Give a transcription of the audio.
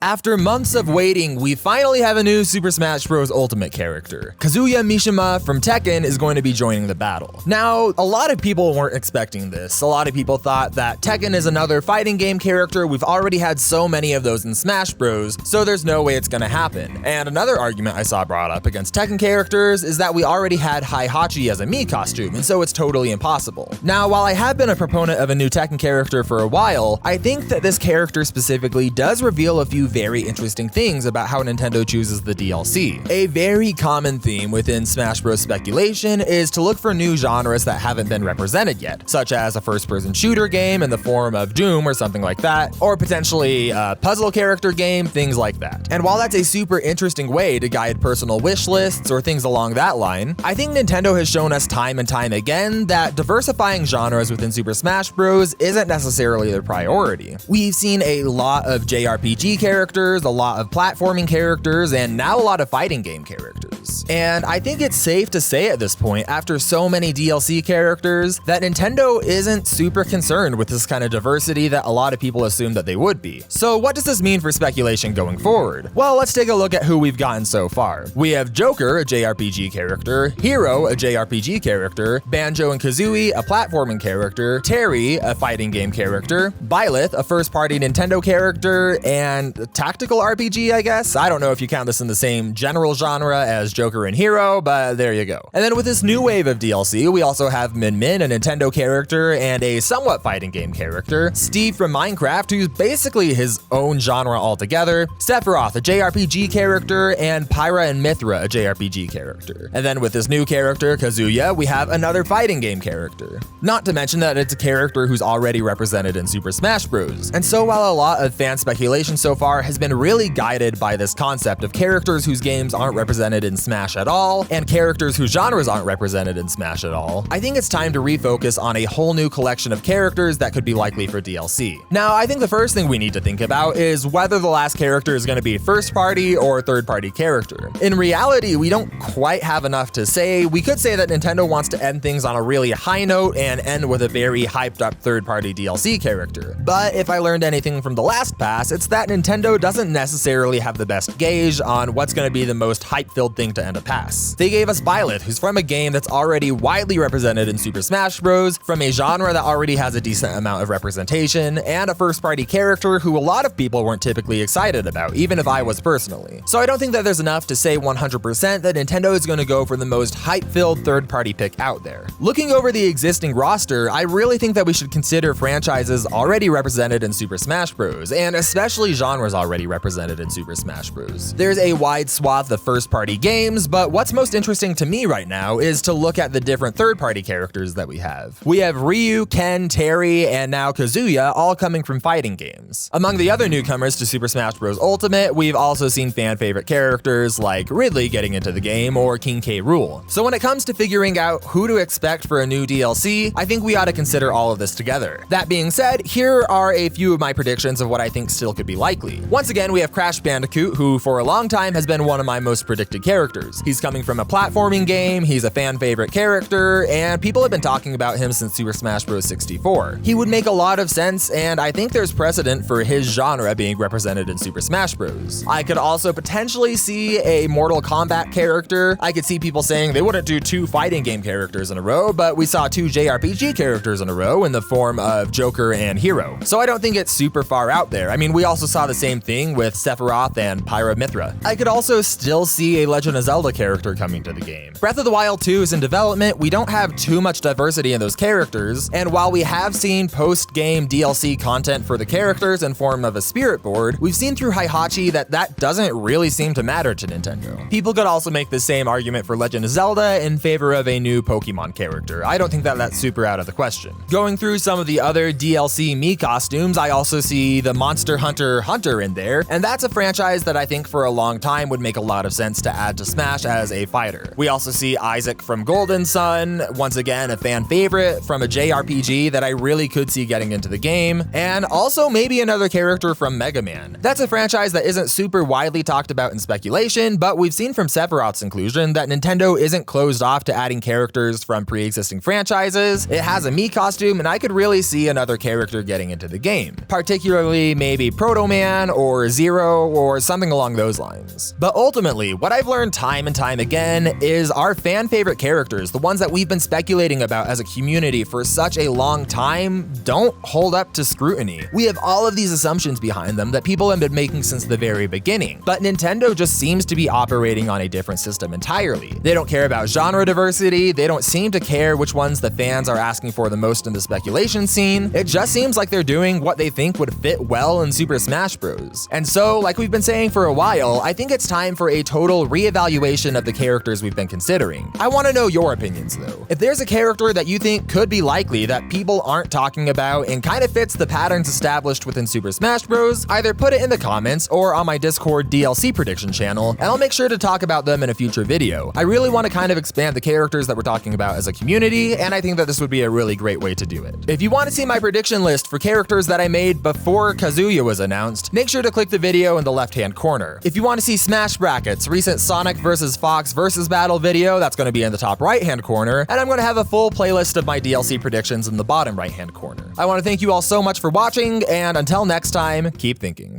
After months of waiting, we finally have a new Super Smash Bros. Ultimate character. Kazuya Mishima from Tekken is going to be joining the battle. Now, a lot of people weren't expecting this. A lot of people thought that Tekken is another fighting game character. We've already had so many of those in Smash Bros, so there's no way it's gonna happen. And another argument I saw brought up against Tekken characters is that we already had Heihachi as a Mii costume, and so it's totally impossible. Now, while I have been a proponent of a new Tekken character for a while, I think that this character specifically does reveal a few very interesting things about how Nintendo chooses the DLC. A very common theme within Smash Bros. Speculation is to look for new genres that haven't been represented yet, such as a first-person shooter game in the form of Doom or something like that, or potentially a puzzle character game, things like that. And while that's a super interesting way to guide personal wish lists or things along that line, I think Nintendo has shown us time and time again that diversifying genres within Super Smash Bros. Isn't necessarily their priority. We've seen a lot of JRPG characters, a lot of platforming characters, and now a lot of fighting game characters. And I think it's safe to say at this point, after so many DLC characters, that Nintendo isn't super concerned with this kind of diversity that a lot of people assumed that they would be. So what does this mean for speculation going forward? Well, let's take a look at who we've gotten so far. We have Joker, a JRPG character, Hero, a JRPG character, Banjo and Kazooie, a platforming character, Terry, a fighting game character, Byleth, a first-party Nintendo character, and a tactical RPG, I guess? I don't know if you count this in the same general genre as Joker and Hero, but there you go. And then with this new wave of DLC, we also have Min Min, a Nintendo character, and a somewhat fighting game character, Steve from Minecraft, who's basically his own genre altogether, Sephiroth, a JRPG character, and Pyra and Mithra, a JRPG character. And then with this new character, Kazuya, we have another fighting game character. Not to mention that it's a character who's already represented in Super Smash Bros. And so while a lot of fan speculation so far has been really guided by this concept of characters whose games aren't represented in Smash at all, and characters whose genres aren't represented in Smash at all, I think it's time to refocus on a whole new collection of characters that could be likely for DLC. Now, I think the first thing we need to think about is whether the last character is going to be first party or third party character. In reality, we don't quite have enough to say. We could say that Nintendo wants to end things on a really high note and end with a very hyped up third party DLC character. But if I learned anything from the last pass, it's that Nintendo doesn't necessarily have the best gauge on what's going to be the most hype-filled thing to end a pass. They gave us Byleth, who's from a game that's already widely represented in Super Smash Bros., from a genre that already has a decent amount of representation, and a first-party character who a lot of people weren't typically excited about, even if I was personally. So I don't think that there's enough to say 100% that Nintendo is going to go for the most hype-filled third-party pick out there. Looking over the existing roster, I really think that we should consider franchises already represented in Super Smash Bros., and especially genres already represented in Super Smash Bros. There's a wide swath of first-party games, but what's most interesting to me right now is to look at the different third-party characters that we have. We have Ryu, Ken, Terry, and now Kazuya, all coming from fighting games. Among the other newcomers to Super Smash Bros. Ultimate, we've also seen fan-favorite characters like Ridley getting into the game or King K. Rool. So when it comes to figuring out who to expect for a new DLC, I think we ought to consider all of this together. That being said, here are a few of my predictions of what I think still could be likely. Once again, we have Crash Bandicoot, who for a long time has been one of my most predicted characters. He's coming from a platforming game, he's a fan-favorite character, and people have been talking about him since Super Smash Bros. 64. He would make a lot of sense, and I think there's precedent for his genre being represented in Super Smash Bros. I could also potentially see a Mortal Kombat character. I could see people saying they wouldn't do two fighting game characters in a row, but we saw two JRPG characters in a row in the form of Joker and Hero. So I don't think it's super far out there. I mean, we also saw the same thing with Sephiroth and Pyra Mithra. I could also still see a Legend of Zelda character coming to the game. Breath of the Wild 2 is in development. We don't have too much diversity in those characters, and while we have seen post-game DLC content for the characters in form of a spirit board, we've seen through Heihachi that doesn't really seem to matter to Nintendo. People could also make the same argument for Legend of Zelda in favor of a new Pokemon character. I don't think that that's super out of the question. Going through some of the other DLC Mii costumes, I also see the Monster Hunter in there, and that's a franchise that I think for a long time would make a lot of sense to add to Smash as a fighter. We also see Isaac from Golden Sun, once again a fan favorite from a JRPG that I really could see getting into the game, and also maybe another character from Mega Man. That's a franchise that isn't super widely talked about in speculation, but we've seen from Sephiroth's inclusion that Nintendo isn't closed off to adding characters from pre-existing franchises. It has a Mii costume, and I could really see another character getting into the game, particularly maybe Proto Man or Zero or something along those lines. But ultimately, what I've learned time and time again is our fan favorite characters, the ones that we've been speculating about as a community for such a long time, don't hold up to scrutiny. We have all of these assumptions behind them that people have been making since the very beginning, but Nintendo just seems to be operating on a different system entirely. They don't care about genre diversity, they don't seem to care which ones the fans are asking for the most in the speculation scene. It just seems like they're doing what they think would fit well in Super Smash Bros. And so, like we've been saying for a while, I think it's time for a total reevaluation of the characters we've been considering. I want to know your opinions though. If there's a character that you think could be likely that people aren't talking about and kind of fits the patterns established within Super Smash Bros., either put it in the comments or on my Discord DLC prediction channel, and I'll make sure to talk about them in a future video. I really want to kind of expand the characters that we're talking about as a community, and I think that this would be a really great way to do it. If you want to see my prediction list for characters that I made before Kazuya was announced, make sure to click the video in the left-hand corner. If you want to see Smash brackets, recent Sonic vs. Fox vs. Battle video, that's going to be in the top right-hand corner, and I'm going to have a full playlist of my DLC predictions in the bottom right-hand corner. I want to thank you all so much for watching, and until next time, keep thinking.